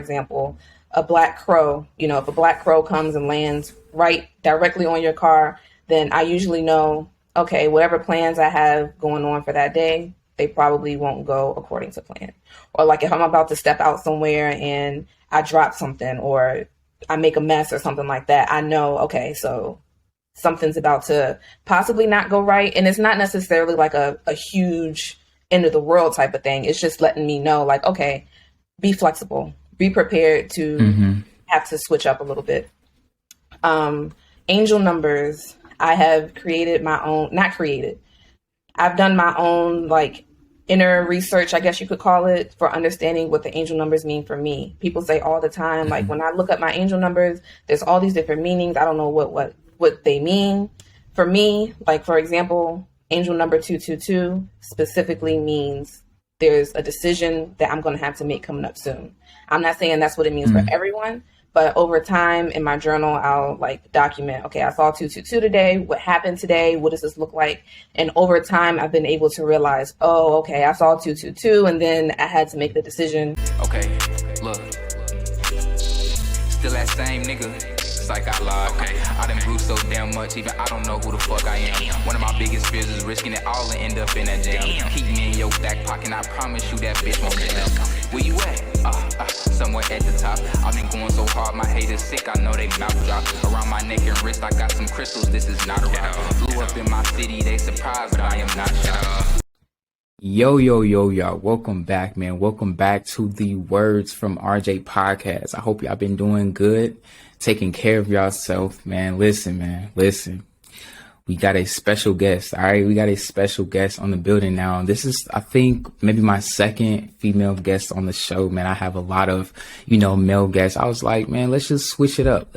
example, a black crow, if a black crow comes and lands right directly on your car, then I usually know, okay, whatever plans I have going on for that day, they probably won't go according to plan. Or like if I'm about to step out somewhere and I drop something or I make a mess or something like that, I know, okay, so something's about to possibly not go right. And it's not necessarily like a huge end of the world type of thing. It's just letting me know, like, okay, be flexible, be prepared to have to switch up a little bit. Angel numbers, I have created my own, not created. I've done my own like inner research, I guess you could call it, for understanding what the angel numbers mean for me. People say all the time, like when I look up my angel numbers, there's all these different meanings. I don't know what they mean. For me, like for example, angel number 222 specifically means there's a decision that I'm going to have to make coming up soon. I'm not saying that's what it means for everyone, but over time in my journal, I'll like document, okay, I saw 222 today. What happened today? What does this look like? And over time, I've been able to realize, oh, okay, I saw 222 and then I had to make the decision. Okay, look, still that same nigga. Like I lied. Okay. I done grew so damn much, even I don't know who the fuck I am. One of my biggest fears is risking it all and end up in that jam. Keep me in your back pocket, I promise you that bitch won't jam. Where you at? Somewhere at the top. I've been going so hard, my haters sick, I know they mouth drop. Around my neck and wrist, I got some crystals, this is not a rock. Blew up in my city, they surprised, but I am not shocked. Yo, y'all. Welcome back, man. Welcome back to the Words from RJ podcast. I hope y'all been doing good, taking care of yourself, man. Listen. We got a special guest. All right. We got a special guest on the building now. This is, I think, maybe my second female guest on the show, man. I have a lot of, male guests. I was like, man, let's just switch it up.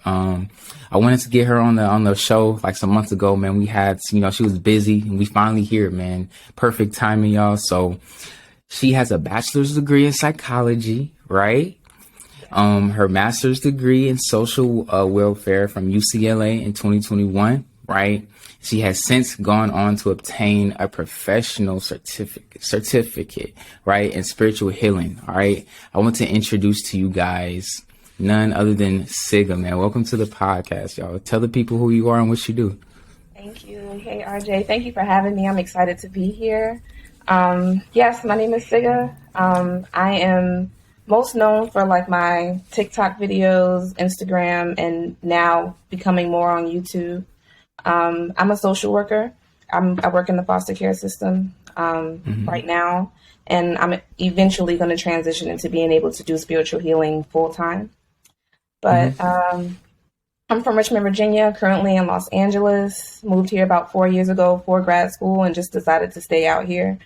I wanted to get her on the show like some months ago, man. We had, she was busy and we finally here, man. Perfect timing, y'all. So she has a bachelor's degree in psychology, right? Her master's degree in social welfare from UCLA in 2021, right? She has since gone on to obtain a professional certificate, right, in spiritual healing, all right? I want to introduce to you guys none other than Syggaaa, man. Welcome to the podcast, y'all. Tell the people who you are and what you do. Thank you. Hey, RJ. Thank you for having me. I'm excited to be here. Yes, my name is Syggaaa. I am most known for like my TikTok videos, Instagram, and now becoming more on YouTube. I'm a social worker. I work in the foster care system right now, and I'm eventually going to transition into being able to do spiritual healing full time. But I'm from Richmond, Virginia, currently in Los Angeles. Moved here about 4 years ago for grad school and just decided to stay out here.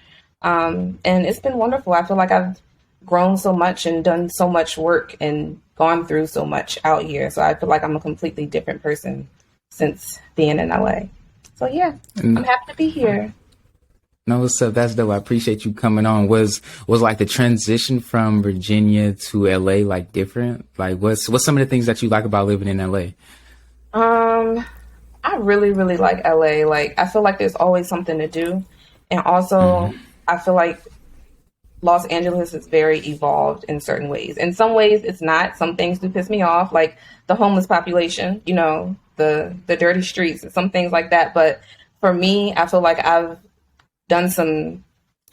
And it's been wonderful. I feel like I've grown so much and done so much work and gone through so much out here. So I feel like I'm a completely different person since being in LA. So yeah, I'm happy to be here. No, what's up? That's dope. I appreciate you coming on. Was like the transition from Virginia to LA like different? Like what's some of the things that you like about living in LA? I really, really like LA. Like I feel like there's always something to do. And also I feel like Los Angeles is very evolved in certain ways. In some ways it's not. Some things do piss me off, like the homeless population, the dirty streets and some things like that. But for me, I feel like I've done some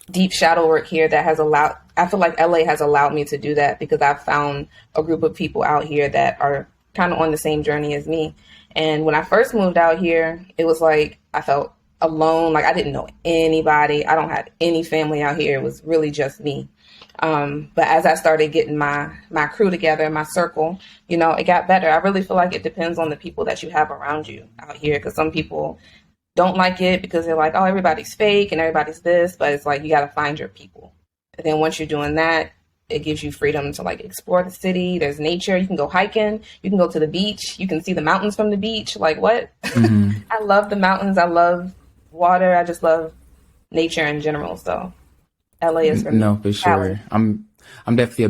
deep shadow work here that I feel like LA has allowed me to do that because I've found a group of people out here that are kind of on the same journey as me. And when I first moved out here, it was like I felt alone. Like I didn't know anybody. I don't have any family out here. It was really just me. But as I started getting my crew together, my circle, it got better. I really feel like it depends on the people that you have around you out here. Because some people don't like it because they're like, oh, everybody's fake and everybody's this. But it's like you got to find your people. And then once you're doing that, it gives you freedom to like explore the city. There's nature. You can go hiking. You can go to the beach. You can see the mountains from the beach. Like what? I love the mountains. I love water. I just love nature in general. So LA is for me. No, for sure. I'm definitely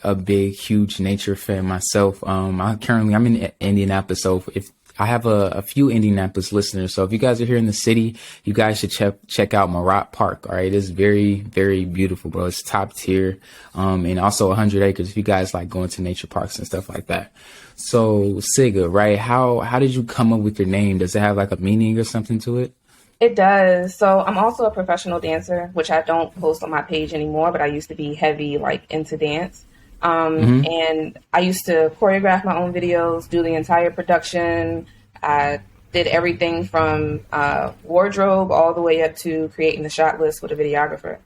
a big, huge nature fan myself. I'm in Indianapolis. So if I have a few Indianapolis listeners. So if you guys are here in the city, you guys should check out Murat Park. All right. It's very, very beautiful, bro. It's top tier. And also 100 acres if you guys like going to nature parks and stuff like that. So Syggaaa, right? How did you come up with your name? Does it have like a meaning or something to it? It does. So I'm also a professional dancer, which I don't post on my page anymore, but I used to be heavy, like into dance. And I used to choreograph my own videos, do the entire production. I did everything from wardrobe all the way up to creating the shot list with a videographer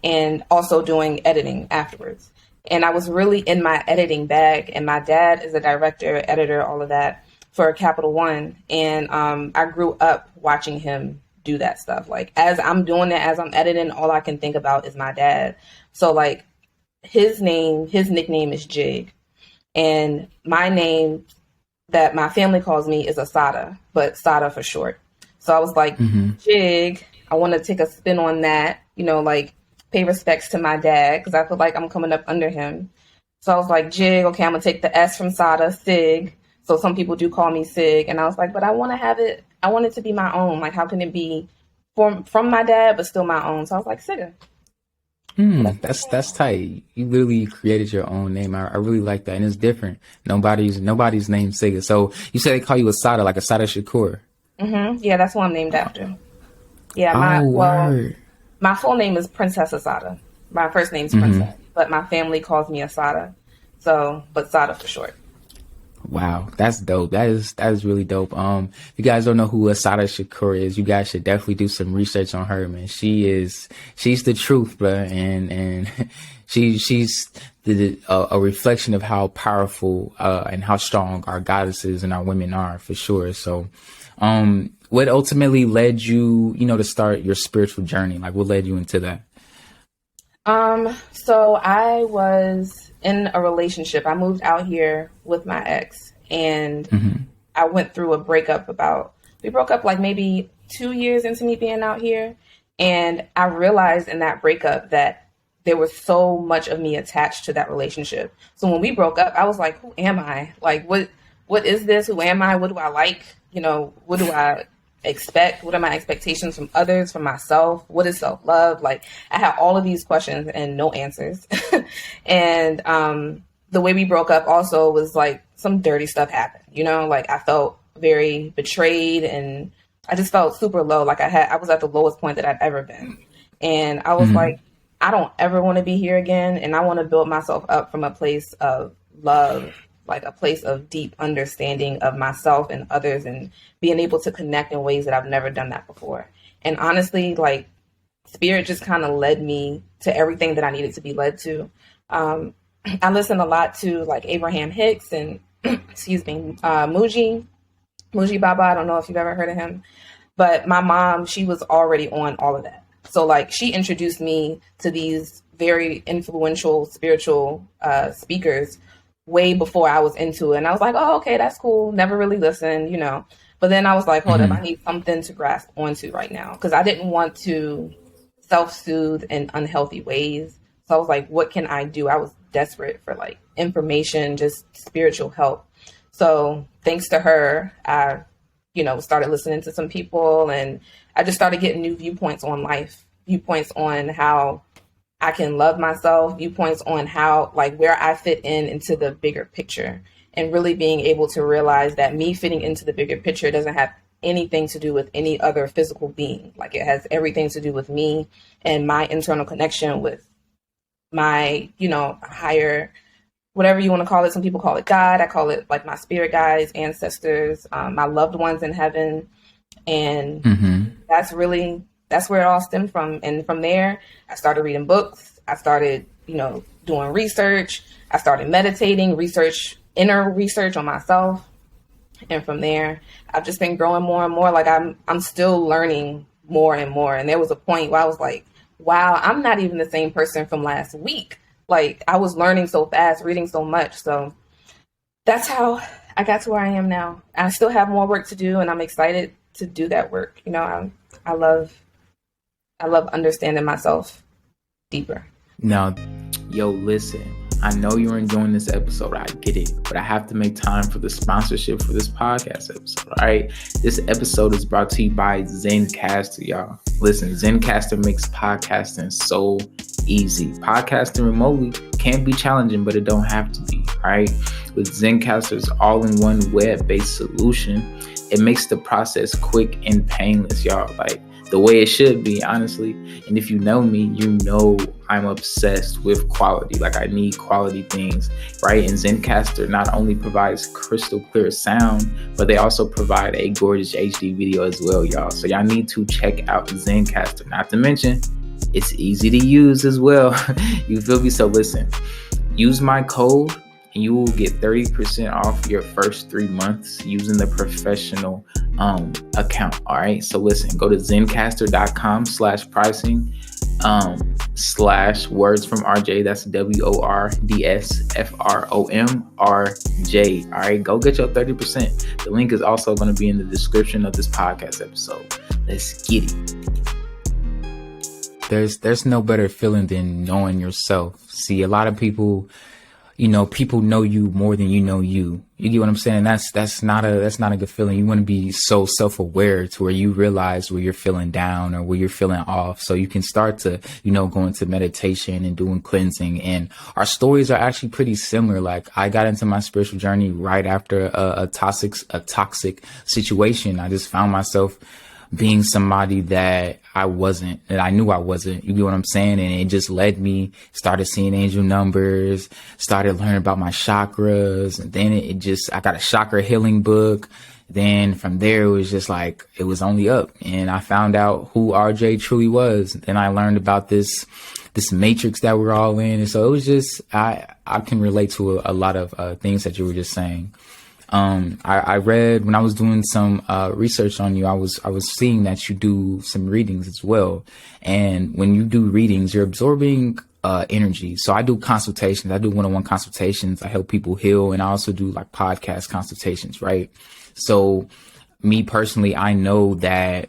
and also doing editing afterwards. And I was really in my editing bag, and my dad is a director, editor, all of that for Capital One. And I grew up watching him do that stuff. Like as I'm doing it, as I'm editing, all I can think about is my dad. So like his nickname is Jig, and my name that my family calls me is Asada, but Sada for short. So I was like, Jig, I want to take a spin on that, like pay respects to my dad because I feel like I'm coming up under him. So I was like, Jig, okay, I'm gonna take the S from Sada, Sig. So some people do call me Sig, and I was like, but I want it to be my own. Like, how can it be from my dad, but still my own? So I was like, Syggaaa. That's tight. You literally created your own name. I really like that, and it's different. Nobody's named Syggaaa. So you said they call you Asada, like Asada Shakur. Yeah, that's who I'm named after. Yeah, my full name is Princess Asada. My first name's Princess, but my family calls me Asada. So, but Sada for short. Wow, that's dope. That is really dope. If you guys don't know who Asada Shakur is, you guys should definitely do some research on her, man. She's the truth, bro, and she's a reflection of how powerful and how strong our goddesses and our women are, for sure. So, what ultimately led you, to start your spiritual journey? Like, what led you into that? So I was in a relationship. I moved out here with my ex, and I went through a breakup we broke up like maybe 2 years into me being out here. And I realized in that breakup that there was so much of me attached to that relationship. So when we broke up, I was like, who am I? Like, what is this? Who am I? What do I like? What do I expect? What are my expectations from others, from myself? What is self-love? Like, I had all of these questions and no answers. And the way we broke up also was like some dirty stuff happened, like I felt very betrayed, and I just felt super low. Like I was at the lowest point that I've ever been. And I was like, I don't ever want to be here again. And I want to build myself up from a place of love, like a place of deep understanding of myself and others, and being able to connect in ways that I've never done that before. And honestly, like spirit just kind of led me to everything that I needed to be led to. I listened a lot to like Abraham Hicks and Muji Baba. I don't know if you've ever heard of him, but my mom, she was already on all of that. So like she introduced me to these very influential spiritual speakers way before I was into it. And I was like, oh, okay, that's cool. Never really listened, But then I was like, hold up, I need something to grasp onto right now, because I didn't want to self-soothe in unhealthy ways. So I was like, what can I do? I was desperate for like information, just spiritual help. So thanks to her, I, started listening to some people, and I just started getting new viewpoints on life, viewpoints on how I can love myself, viewpoints on how, like, where I fit into the bigger picture, and really being able to realize that me fitting into the bigger picture doesn't have anything to do with any other physical being. Like, it has everything to do with me and my internal connection with my, higher, whatever you want to call it. Some people call it God. I call it like my spirit guides, ancestors, my loved ones in heaven. And that's where it all stemmed from. And from there, I started reading books. I started, doing research. I started meditating, inner research on myself. And from there, I've just been growing more and more. Like I'm still learning more and more. And there was a point where I was like, wow, I'm not even the same person from last week. Like, I was learning so fast, reading so much. So that's how I got to where I am now. I still have more work to do, and I'm excited to do that work. I love understanding myself deeper. Now, yo, listen, I know you're enjoying this episode. I get it, but I have to make time for the sponsorship for this podcast episode. All right. This episode is brought to you by Zencastr, y'all. Listen, Zencastr makes podcasting so easy. Podcasting remotely can be challenging, but it don't have to be. All right. With Zencastr's all-in-one web-based solution, it makes the process quick and painless, y'all. Like the way it should be, honestly. And if you know me, you know I'm obsessed with quality. Like I need quality things, right? And Zencastr not only provides crystal clear sound, but they also provide a gorgeous HD video as well, y'all. So y'all need to check out Zencastr. Not to mention, it's easy to use as well. You feel me? So listen, use my code and you will get 30% off your first 3 months using the professional account. All right. So listen, go to zencastr.com/pricing /words from RJ. That's WORDSFROMRJ. All right. Go get your 30%. The link is also going to be in the description of this podcast episode. Let's get it. There's no better feeling than knowing yourself. See, a lot of people, people know you more than you know you. You get what I'm saying? That's not a good feeling. You want to be so self-aware to where you realize where you're feeling down or where you're feeling off. So you can start to, go into meditation and doing cleansing. And our stories are actually pretty similar. Like I got into my spiritual journey right after a toxic situation. I just found myself being somebody that I wasn't, that I knew I wasn't. You get what I'm saying? And it just led me, started seeing angel numbers, started learning about my chakras. And then I got a chakra healing book. Then from there, it was just like, it was only up. And I found out who RJ truly was. Then I learned about this matrix that we're all in. And so it was just, I can relate to a lot of things that you were just saying. I read when I was doing some research on you, I was seeing that you do some readings as well. And when you do readings, you're absorbing energy. So I do consultations. I do one-on-one consultations. I help people heal. And I also do like podcast consultations, right? So me personally, I know that,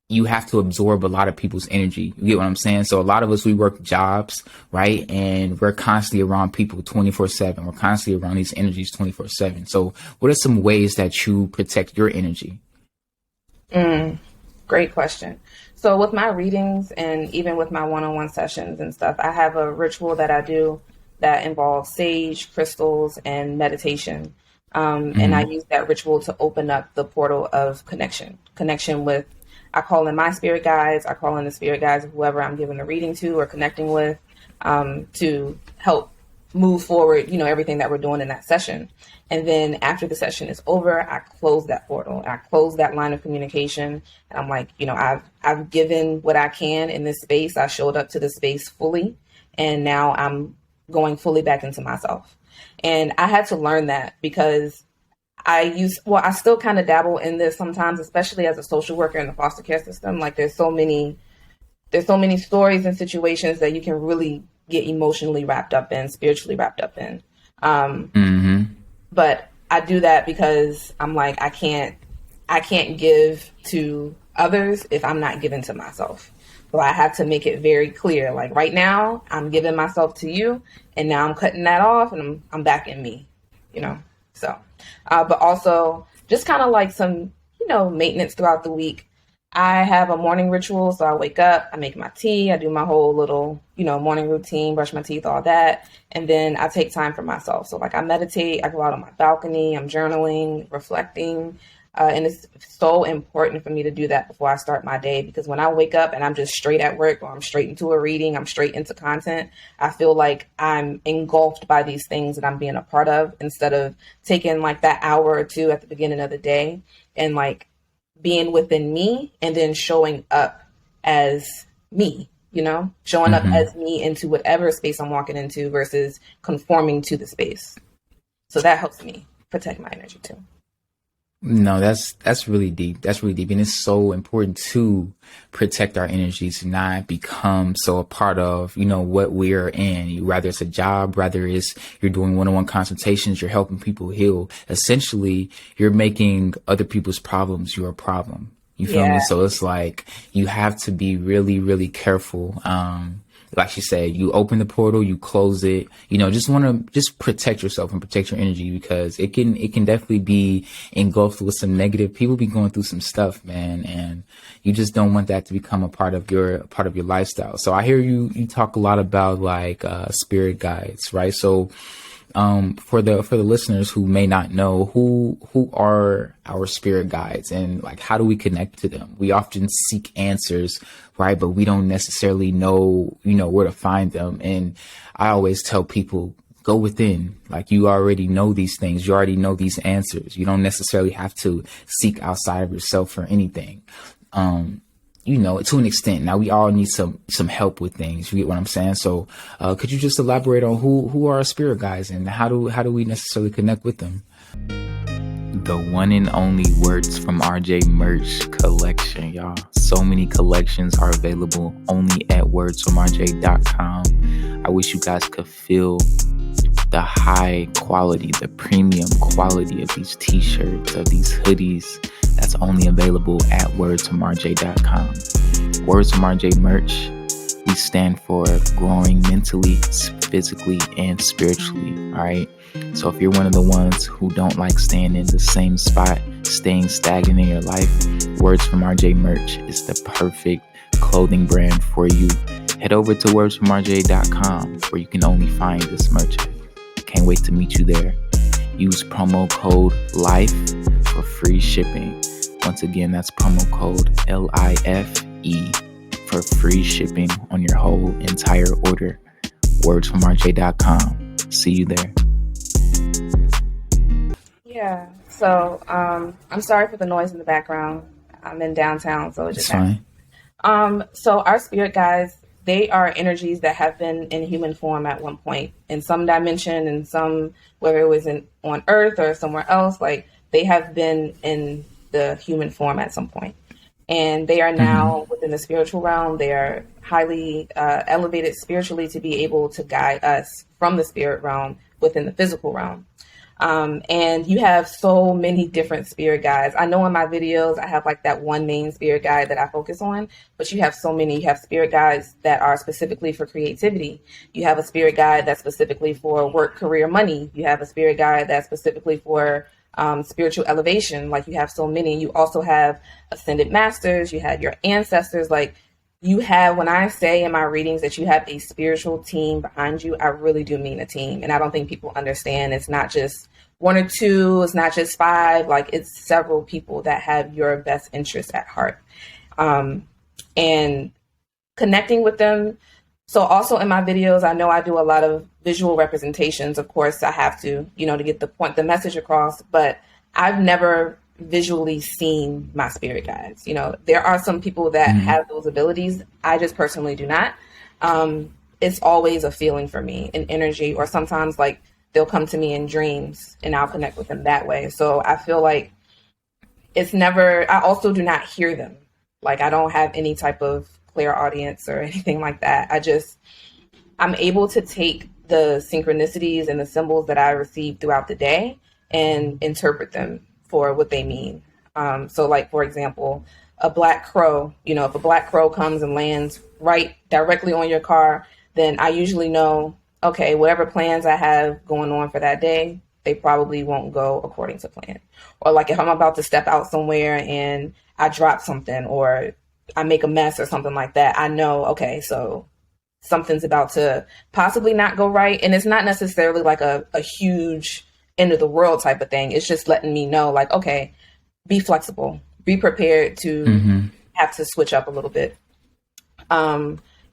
you have to absorb a lot of people's energy. You get what I'm saying? So a lot of us, we work jobs, right? And we're constantly around people 24/7. We're constantly around these energies 24/7. So what are some ways that you protect your energy? Great question. So with my readings and even with my one-on-one sessions and stuff, I have a ritual that I do that involves sage, crystals, and meditation. And I use that ritual to open up the portal of connection with, I call in my spirit guides. I call in the spirit guides of whoever I'm giving a reading to or connecting with, to help move forward, everything that we're doing in that session. And then after the session is over, I close that portal. I close that line of communication. And I'm like, I've given what I can in this space. I showed up to the space fully. And now I'm going fully back into myself. And I had to learn that because I still kind of dabble in this sometimes, especially as a social worker in the foster care system. Like there's so many stories and situations that you can really get emotionally wrapped up in, spiritually wrapped up in. But I do that because I'm like, I can't give to others if I'm not giving to myself. So I have to make it very clear. Like right now, I'm giving myself to you, and now I'm cutting that off, and I'm back in me, So. But also just kind of like some, maintenance throughout the week. I have a morning ritual. So I wake up, I make my tea, I do my whole little, morning routine, brush my teeth, all that. And then I take time for myself. So like I meditate, I go out on my balcony, I'm journaling, reflecting. And it's so important for me to do that before I start my day, because when I wake up and I'm just straight at work or I'm straight into a reading, I'm straight into content, I feel like I'm engulfed by these things that I'm being a part of, instead of taking like that hour or two at the beginning of the day and like being within me and then showing up as me, showing up as me into whatever space I'm walking into versus conforming to the space. So that helps me protect my energy too. No, that's really deep. That's really deep. And it's so important to protect our energies, to not become so a part of, what we're in. Whether it's a job, whether it's you're doing one-on-one consultations, you're helping people heal. Essentially, you're making other people's problems your problem. You feel me? So it's like you have to be really, really careful. like you said, you open the portal, you close it, just want to just protect yourself and protect your energy, because it can definitely be engulfed with some negative. People be going through some stuff, man, and you just don't want that to become a part of your lifestyle. So I hear you talk a lot about like spirit guides, right? So for the listeners who may not know, who are our spirit guides, and like how do we connect to them? We often seek answers, right? But we don't necessarily know, where to find them. And I always tell people, go within. Like, you already know these things. You already know these answers. You don't necessarily have to seek outside of yourself for anything. To an extent. Now, we all need some help with things. You get what I'm saying? So, could you just elaborate on who are our spirit guides, and how do we necessarily connect with them? The one and only Words from RJ merch collection, y'all. So many collections are available only at wordsfromrj.com. I wish you guys could feel the high quality, the premium quality of these t-shirts, of these hoodies. That's only available at wordsfromrj.com. Words from RJ merch, we stand for growing mentally, physically, and spiritually. All right. So if you're one of the ones who don't like staying in the same spot, staying stagnant in your life, Words from RJ merch is the perfect clothing brand for you. Head over to wordsfromrj.com, where you can only find this merch. Can't wait to meet you there. Use promo code LIFE for free shipping. Once again, that's promo code LIFE for free shipping on your whole entire order. Wordsfromrj.com. See you there. Yeah. So I'm sorry for the noise in the background. I'm in downtown, so it's just fine. So our spirit guides, they are energies that have been in human form at one point in some dimension, and some, whether it was on Earth or somewhere else, like they have been in the human form at some point. And they are now within the spiritual realm. They are highly elevated spiritually to be able to guide us from the spirit realm within the physical realm. And you have so many different spirit guides. I know in my videos, I have like that one main spirit guide that I focus on, but you have so many. You have spirit guides that are specifically for creativity. You have a spirit guide that's specifically for work, career, money. You have a spirit guide that's specifically for spiritual elevation. Like, you have so many. You also have ascended masters. You have your ancestors. Like, you have, when I say in my readings that you have a spiritual team behind you, I really do mean a team. And I don't think people understand. It's not just one or two. It's not just five. Like, it's several people that have your best interests at heart. And connecting with them. So also in my videos, I know I do a lot of visual representations. Of course, I have to, to get the message across, but I've never visually seen my spirit guides. There are some people that have those abilities. I just personally do not. It's always a feeling for me, an energy, or sometimes like they'll come to me in dreams and I'll connect with them that way. So I feel like I also do not hear them. Like, I don't have any type of clairaudience or anything like that. I'm able to take the synchronicities and the symbols that I receive throughout the day and interpret them for what they mean. So like, for example, a black crow, if a black crow comes and lands right directly on your car, then I usually know, okay, whatever plans I have going on for that day, they probably won't go according to plan. Or like, if I'm about to step out somewhere and I drop something, or I make a mess or something like that, I know, okay, so something's about to possibly not go right. And it's not necessarily like a huge end of the world type of thing. It's just letting me know, like, okay, be flexible, be prepared to have to switch up a little bit.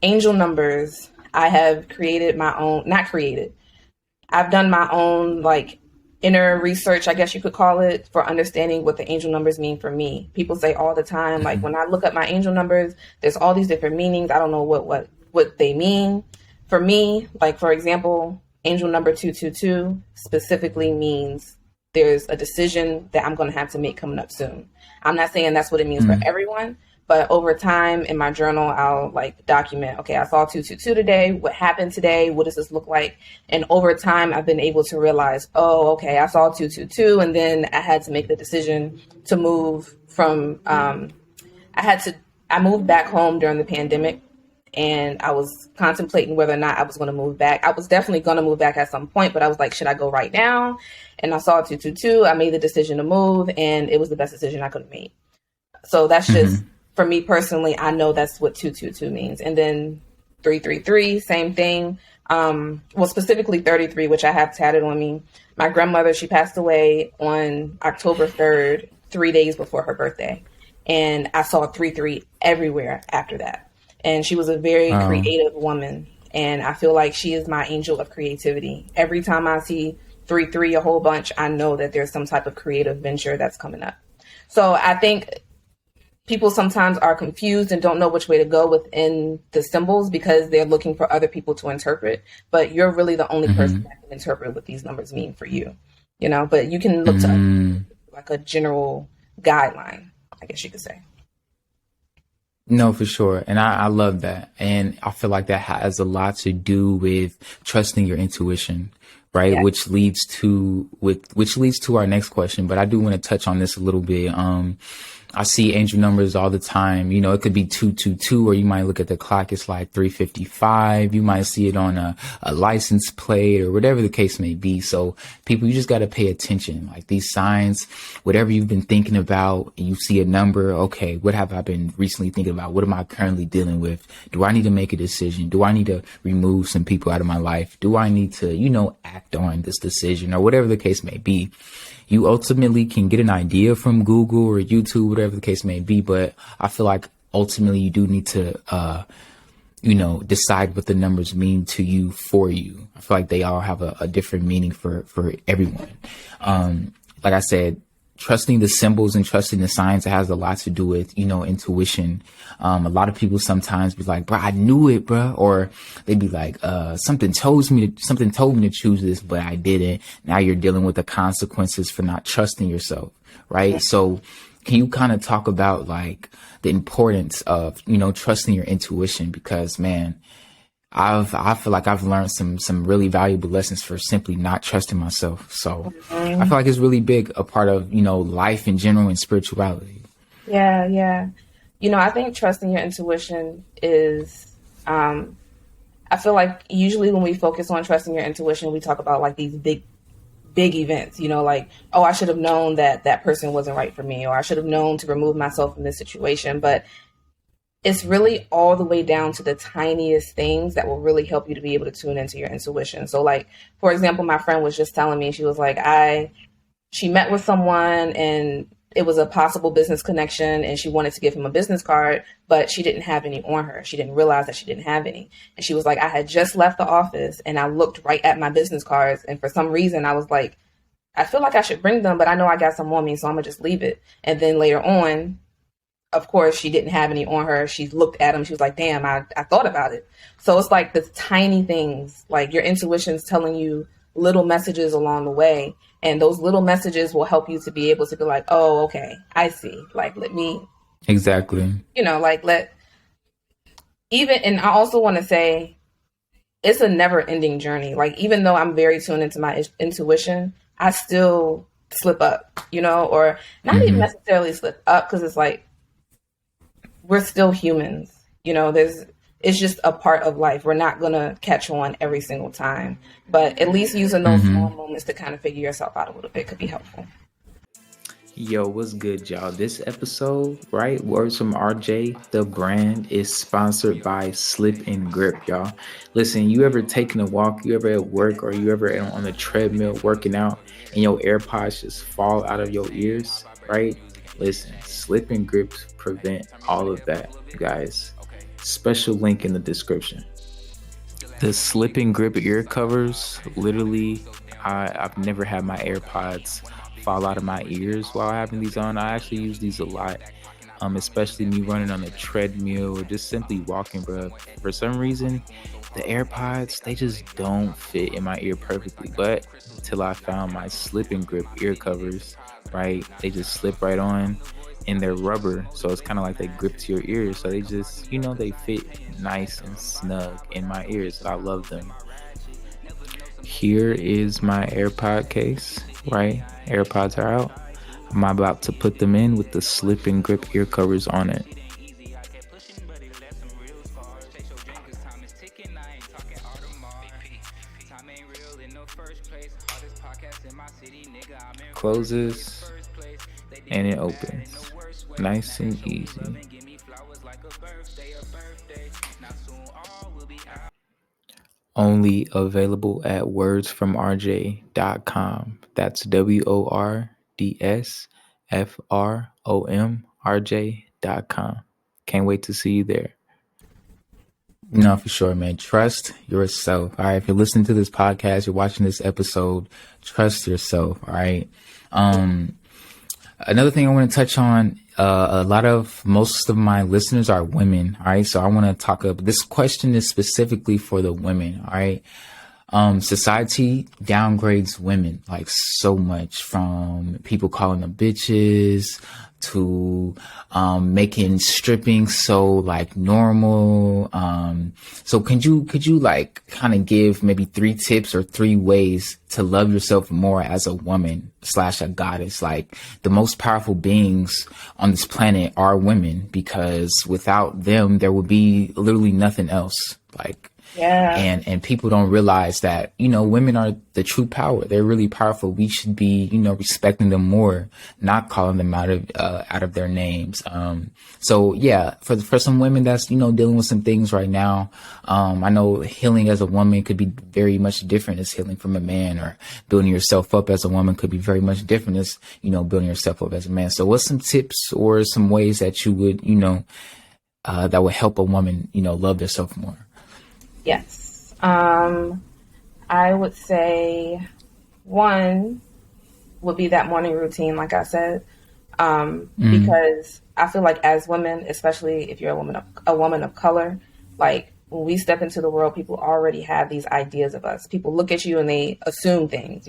Angel numbers, I have created my own, not created, I've done my own like inner research, I guess you could call it, for understanding what the angel numbers mean for me. People say all the time, like, when I look up my angel numbers, there's all these different meanings. I don't know what they mean. For me, like, for example, angel number 222 specifically means there's a decision that I'm going to have to make coming up soon. I'm not saying that's what it means for everyone, but over time in my journal, I'll like document, okay, I saw 222 today. What happened today? What does this look like? And over time, I've been able to realize, oh, okay, I saw 222. And then I had to make the decision to move from, I moved back home during the pandemic. and I was contemplating whether or not I was going to move back. I was definitely going to move back at some point, but I was like, should I go right now? And I saw 222. I made the decision to move, and it was the best decision I could have made. So that's just, for me personally, I know that's what 222 means. And then 333, same thing. Well, specifically 33, which I have tatted on me. My grandmother, she passed away on October 3rd, 3 days before her birthday. And I saw 33 everywhere after that. And she was a very creative woman. And I feel like she is my angel of creativity. Every time I see 33 a whole bunch, I know that there's some type of creative venture that's coming up. So I think people sometimes are confused and don't know which way to go within the symbols because they're looking for other people to interpret. But you're really the only person that can interpret what these numbers mean for you, you know, but you can look to like a general guideline, I guess you could say. No, for sure. And I love that. And I feel like that has a lot to do with trusting your intuition, right? Yeah. Which leads to our next question. But I do want to touch on this a little bit. I see angel numbers all the time. You know, it could be 222, or you might look at the clock. It's like 3:55. You might see it on a license plate or whatever the case may be. So people, you just got to pay attention. Like these signs, whatever you've been thinking about, you see a number. Okay, what have I been recently thinking about? What am I currently dealing with? Do I need to make a decision? Do I need to remove some people out of my life? Do I need to, you know, act on this decision or whatever the case may be? You ultimately can get an idea from Google or YouTube, whatever the case may be. But I feel like ultimately you do need to, you know, decide what the numbers mean to you for you. I feel like they all have a different meaning for everyone. Like I said, trusting the symbols and trusting the signs, it has a lot to do with, you know, intuition. A lot of people sometimes be like, bro, I knew it, bro. Or they'd be like, something told me to choose this, but I didn't. Now you're dealing with the consequences for not trusting yourself. Right. So can you kind of talk about like the importance of, you know, trusting your intuition? Because, man, I feel like I've learned some really valuable lessons for simply not trusting myself. So I feel like it's really big a part of, you know, life in general and spirituality. Yeah, yeah. You know, I think trusting your intuition is, I feel like usually when we focus on trusting your intuition, we talk about like these big events, you know, like, oh, I should have known that that person wasn't right for me, or I should have known to remove myself from this situation. But it's really all the way down to the tiniest things that will really help you to be able to tune into your intuition. So like, for example, my friend was just telling me, she was like, she met with someone and it was a possible business connection and she wanted to give him a business card, but she didn't have any on her. She didn't realize that she didn't have any. And she was like, I had just left the office and I looked right at my business cards. And for some reason I was like, I feel like I should bring them, but I know I got some on me, so I'm gonna just leave it. And then later on, of course, she didn't have any on her. She looked at them. She was like, damn, I thought about it. So it's like the tiny things, like your intuition's telling you little messages along the way. And those little messages will help you to be able to be like, oh, okay, I see. Like, let me. Exactly. You know, like and I also want to say it's a never ending journey. Like, even though I'm very tuned into my intuition, I still slip up, you know, or not even necessarily slip up, because it's like, we're still humans, you know, it's just a part of life. We're not going to catch on every single time, but at least using those small moments to kind of figure yourself out a little bit could be helpful. Yo, what's good, y'all? This episode, right, Words from RJ, the brand, is sponsored by Slip and Grip, y'all. Listen, you ever taking a walk, you ever at work, or you ever on a treadmill working out and your AirPods just fall out of your ears, right? Listen, Slip and Grips prevent all of that, you guys. Special link in the description. The Slip and Grip ear covers, literally, I've never had my AirPods fall out of my ears while having these on. I actually use these a lot, especially me running on a treadmill or just simply walking, bro. For some reason, the AirPods, they just don't fit in my ear perfectly. But until I found my Slip and Grip ear covers, right, they just slip right on and they're rubber, so it's kind of like they grip to your ears, so they just, you know, they fit nice and snug in my ears. I love them. Here is my AirPod case, right? AirPods are out. I'm about to put them in with the Slip and Grip ear covers on it. Closes and it opens. Nice and easy. Only available at wordsfromrj.com. That's WORDSFROMRJ.com. Can't wait to see you there. No, for sure, man. Trust yourself. All right. If you're listening to this podcast, you're watching this episode, trust yourself. All right. Another thing I want to touch on, most of my listeners are women. All right. So I want to talk about this question is specifically for the women. All right. Society downgrades women like so much, from people calling them bitches to making stripping so like normal. So could you like kind of give maybe 3 tips or 3 ways to love yourself more as a woman / a goddess? Like, the most powerful beings on this planet are women, because without them there would be literally nothing else. Like, yeah. And people don't realize that, women are the true power. They're really powerful. We should be, respecting them more, not calling them out of their names. So yeah, for some women that's, dealing with some things right now. I know healing as a woman could be very much different as healing from a man, or building yourself up as a woman could be very much different as, building yourself up as a man. So what's some tips or some ways that you would, that would help a woman, love themselves more? Yes. I would say one would be that morning routine, like I said, because I feel like as women, especially if you're a woman of color, like when we step into the world, people already have these ideas of us. People look at you and they assume things,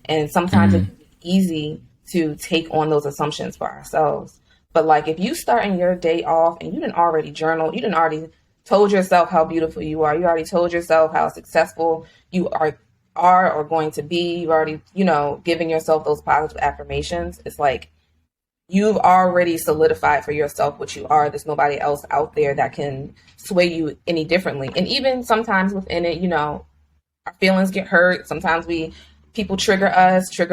and sometimes it's easy to take on those assumptions for ourselves. But like, if you starting your day off and you didn't already journal, you didn't already told yourself how beautiful you are. You already told yourself how successful you are or going to be. You've already, giving yourself those positive affirmations. It's like you've already solidified for yourself what you are. There's nobody else out there that can sway you any differently. And even sometimes within it, our feelings get hurt. Sometimes people trigger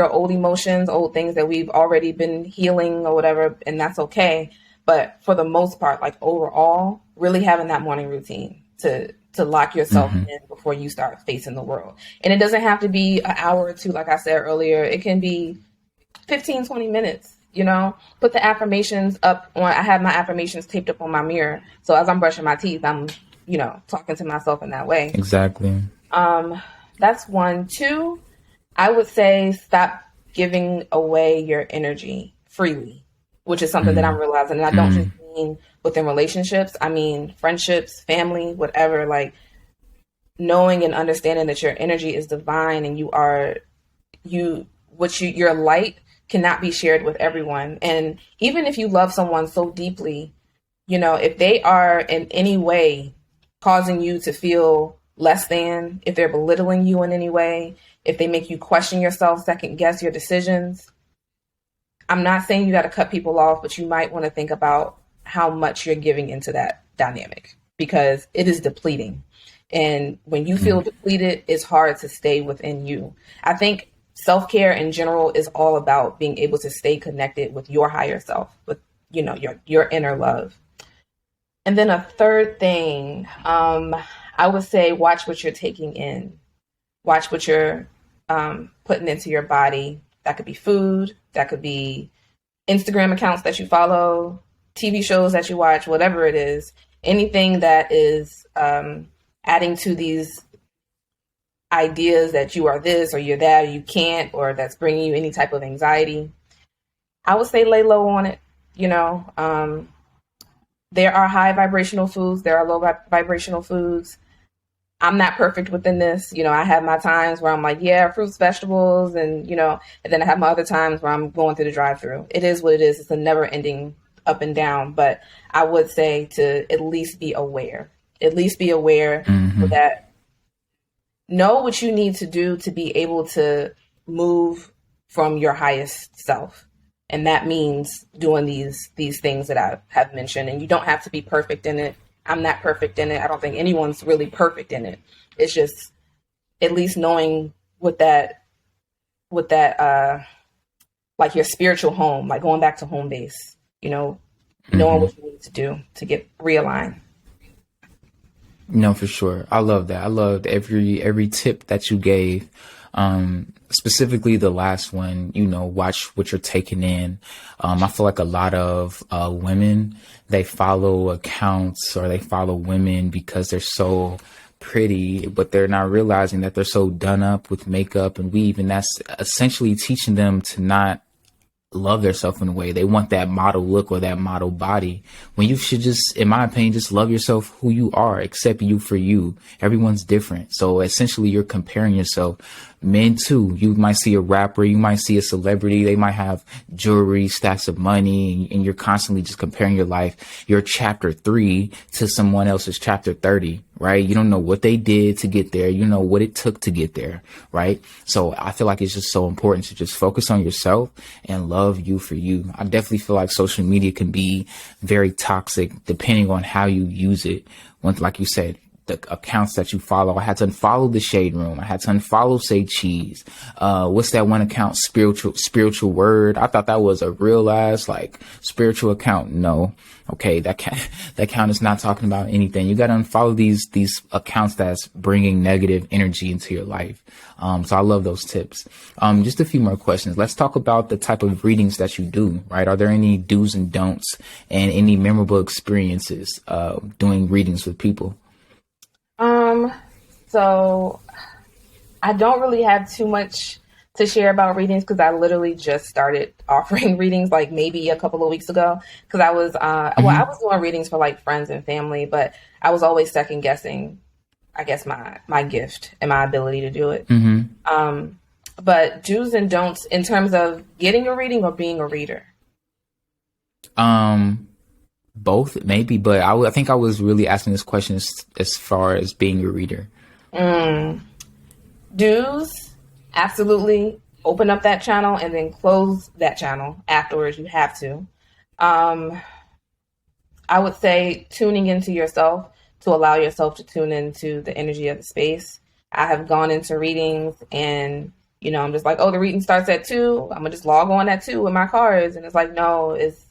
old emotions, old things that we've already been healing or whatever, and that's okay. But for the most part, like overall, really having that morning routine to lock yourself in before you start facing the world. And it doesn't have to be an hour or 2, like I said earlier. It can be 15, 20 minutes, Put the affirmations up on. I have my affirmations taped up on my mirror. So as I'm brushing my teeth, I'm, talking to myself in that way. Exactly. That's 1. 2, I would say stop giving away your energy freely, which is something that I'm realizing. And I don't just mean within relationships. I mean, friendships, family, whatever, like knowing and understanding that your energy is divine and your light cannot be shared with everyone. And even if you love someone so deeply, if they are in any way causing you to feel less than, if they're belittling you in any way, if they make you question yourself, second guess your decisions, I'm not saying you got to cut people off, but you might want to think about how much you're giving into that dynamic, because it is depleting. And when you feel depleted, it's hard to stay within you. I think self-care in general is all about being able to stay connected with your higher self, with, your inner love. And then a third thing, I would say, watch what you're taking in. Watch what you're putting into your body. That could be food. That could be Instagram accounts that you follow, TV shows that you watch, whatever it is. Anything that is adding to these ideas that you are this or you're that or you can't, or that's bringing you any type of anxiety, I would say lay low on it. There are high vibrational foods. There are low vibrational foods. I'm not perfect within this. I have my times where I'm like, yeah, fruits, vegetables, and then I have my other times where I'm going through the drive-through. It is what it is. It's a never ending up and down, but I would say to at least be aware, so that know what you need to do to be able to move from your highest self. And that means doing these things that I have mentioned, and you don't have to be perfect in it. I'm not perfect in it. I don't think anyone's really perfect in it. It's just at least knowing with that like your spiritual home, like going back to home base, knowing what you need to do to get realigned. No, for sure. I love that. I loved every tip that you gave. Specifically the last one, watch what you're taking in. I feel like a lot of women, they follow accounts or they follow women because they're so pretty, but they're not realizing that they're so done up with makeup and weave, and that's essentially teaching them to not love themselves in a way. They want that model look or that model body, when you should just, in my opinion, just love yourself who you are, accept you for you. Everyone's different. So essentially you're comparing yourself. Men too, you might see a rapper, you might see a celebrity, they might have jewelry, stacks of money, and you're constantly just comparing your life, your chapter 3 to someone else's chapter 30, right? You don't know what they did to get there. You know what it took to get there, right? So I feel like it's just so important to just focus on yourself and love you for you. I definitely feel like social media can be very toxic depending on how you use it. Once, like you said, the accounts that you follow. I had to unfollow the Shade Room. I had to unfollow Say Cheese. What's that one account? Spiritual Word. I thought that was a real ass like spiritual account. No. Okay. That account is not talking about anything. You got to unfollow these accounts that's bringing negative energy into your life. So I love those tips. Just a few more questions. Let's talk about the type of readings that you do, right? Are there any do's and don'ts and any memorable experiences, doing readings with people? So I don't really have too much to share about readings because I literally just started offering readings like maybe a couple of weeks ago, because I was, I was doing readings for like friends and family, but I was always second guessing, I guess, my gift and my ability to do it. But do's and don'ts in terms of getting a reading or being a reader. Both maybe, but I think I was really asking this question as far as being a reader. Do's, absolutely open up that channel and then close that channel afterwards. You have to. I would say tuning into yourself to allow yourself to tune into the energy of the space. I have gone into readings and, I'm just like, oh, the reading starts at 2. I'm gonna just log on at 2 with my cards. And it's like, no, it's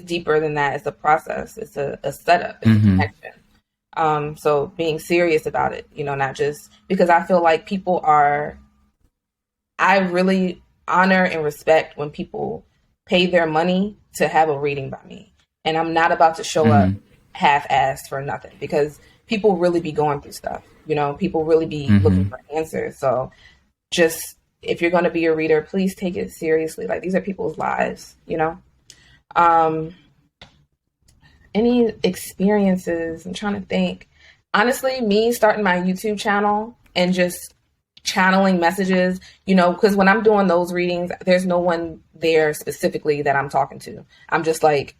deeper than that. It's a process. It's a setup. It's a connection. So being serious about it, not just because I feel like I really honor and respect when people pay their money to have a reading by me. And I'm not about to show up half-assed for nothing, because people really be going through stuff. People really be looking for answers. So just, if you're going to be a reader, please take it seriously. Like, these are people's lives, Any experiences? I'm trying to think. Honestly, me starting my YouTube channel and just channeling messages, because when I'm doing those readings, there's no one there specifically that I'm talking to. I'm just like,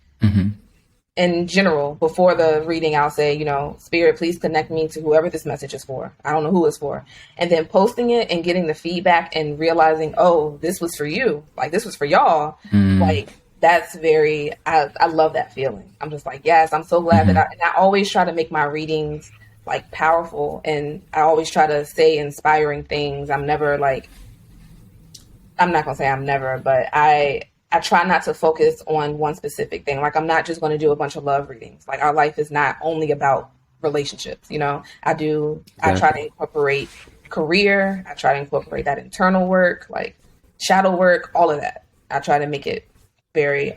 in general, before the reading, I'll say, Spirit, please connect me to whoever this message is for. I don't know who it's for. And then posting it and getting the feedback and realizing, oh, this was for you. Like, this was for y'all. Like, that's I love that feeling. I'm just like, yes, I'm so glad that I always try to make my readings like powerful, and I always try to say inspiring things. I'm never like, I'm not going to say I'm never, but I try not to focus on one specific thing. Like, I'm not just going to do a bunch of love readings. Like, our life is not only about relationships. I try to incorporate career. I try to incorporate that internal work, like shadow work, all of that. I try to make it very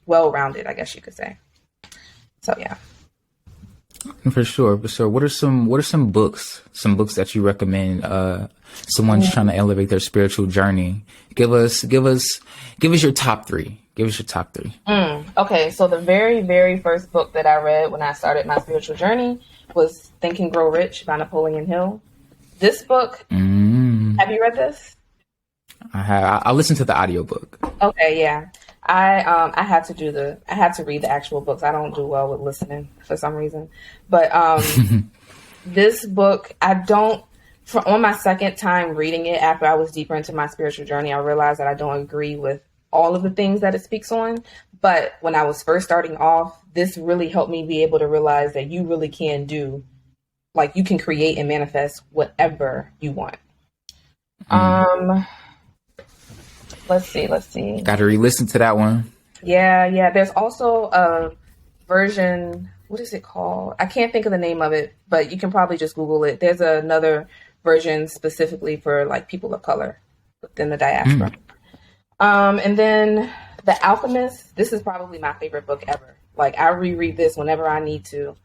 well-rounded, I guess you could say. So yeah. For sure. What are some books that you recommend someone's trying to elevate their spiritual journey? Give us your top 3. Give us your top 3. Okay, so the very, very first book that I read when I started my spiritual journey was Think and Grow Rich by Napoleon Hill. This book, have you read this? I have. I listened to the audiobook. Okay, yeah. I had to read the actual books. I don't do well with listening for some reason. But this book, on my second time reading it, after I was deeper into my spiritual journey, I realized that I don't agree with all of the things that it speaks on. But when I was first starting off, this really helped me be able to realize that you really can do, like, you can create and manifest whatever you want. Um, let's see. Got to re-listen to that one. Yeah. There's also a version. What is it called? I can't think of the name of it, but you can probably just Google it. There's another version specifically for like people of color within the diaspora. And then The Alchemist. This is probably my favorite book ever. Like I reread this whenever I need to.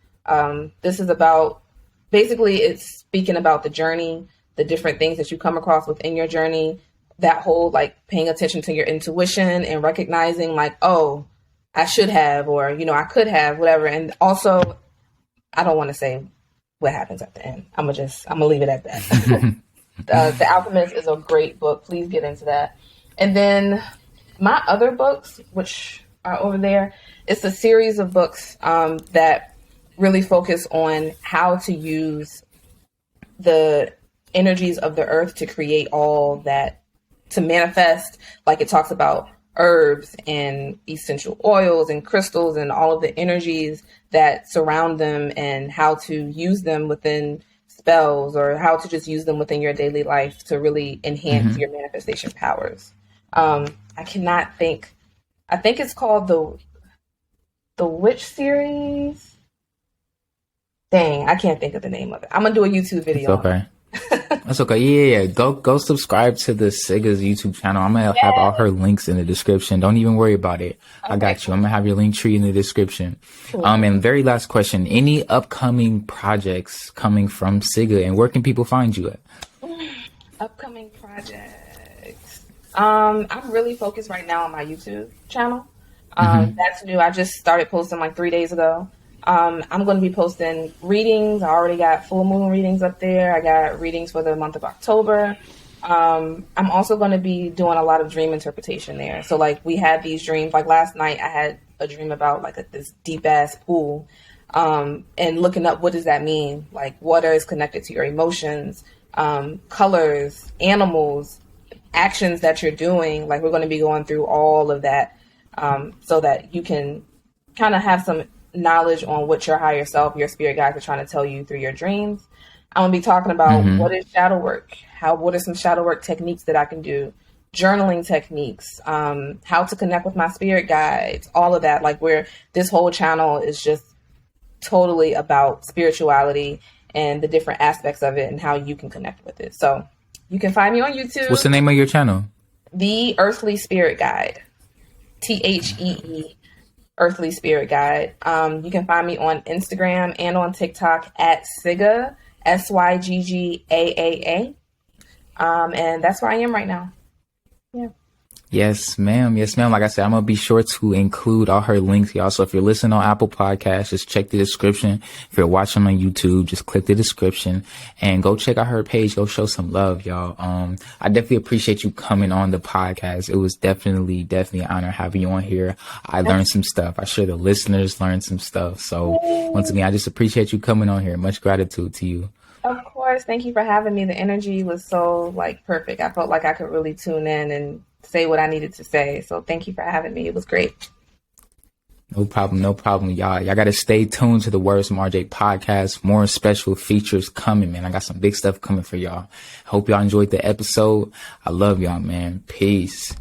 This is about, basically it's speaking about the journey, the different things that you come across within your journey, that whole like paying attention to your intuition and recognizing like, oh, I should have, or, you know, I could have, whatever. And also, I don't want to say what happens at the end. I'm gonna leave it at that. The Alchemist is a great book. Please get into that. And then my other books, which are over there, it's a series of books that really focus on how to use the energies of the earth to create all that, to manifest. Like it talks about herbs and essential oils and crystals and all of the energies that surround them and how to use them within spells, or how to just use them within your daily life to really enhance your manifestation powers. I cannot think. I think it's called the Witch series. Dang, I can't think of the name of it. I'm gonna do a YouTube video. It's okay. That's okay. Yeah. Go subscribe to the Syggaa's YouTube channel. I'm gonna have all her links in the description. Don't even worry about it. Okay. I got you. I'm gonna have your link tree in the description. Cool. And very last question: any upcoming projects coming from Syggaaa, and where can people find you at? Upcoming projects. I'm really focused right now on my YouTube channel. That's new. I just started posting like 3 days ago. I'm going to be posting readings. I already got full moon readings up there. I got readings for the month of October. I'm also going to be doing a lot of dream interpretation there. So like we had these dreams, like last night I had a dream about like this deep ass pool, and looking up, what does that mean? Like water is connected to your emotions, colors, animals, actions that you're doing. Like we're going to be going through all of that, so that you can kind of have some knowledge on what your higher self, your spirit guides are trying to tell you through your dreams. I'm gonna be talking about what is shadow work, what are some shadow work techniques that I can do, journaling techniques, how to connect with my spirit guides, all of that. Like where this whole channel is just totally about spirituality and the different aspects of it and how you can connect with it. So you can find me on YouTube. What's the name of your channel? The Earthly Spirit Guide. THEE. Earthly Spirit Guide. You can find me on Instagram and on TikTok at Syggaaa, Sygggaa. And that's where I am right now. Yeah. Yes, ma'am. Like I said, I'm going to be sure to include all her links, y'all. So if you're listening on Apple Podcasts, just check the description. If you're watching on YouTube, just click the description and go check out her page. Go show some love, y'all. I definitely appreciate you coming on the podcast. It was definitely an honor having you on here. I learned some stuff. I'm sure the listeners learned some stuff. So once again, I just appreciate you coming on here. Much gratitude to you. Of course. Thank you for having me. The energy was so like perfect. I felt like I could really tune in and say what I needed to say. So thank you for having me. It was great. No problem, y'all. Y'all got to stay tuned to the Words from RJ podcast. More special features coming, man. I got some big stuff coming for y'all. Hope y'all enjoyed the episode. I love y'all, man. Peace.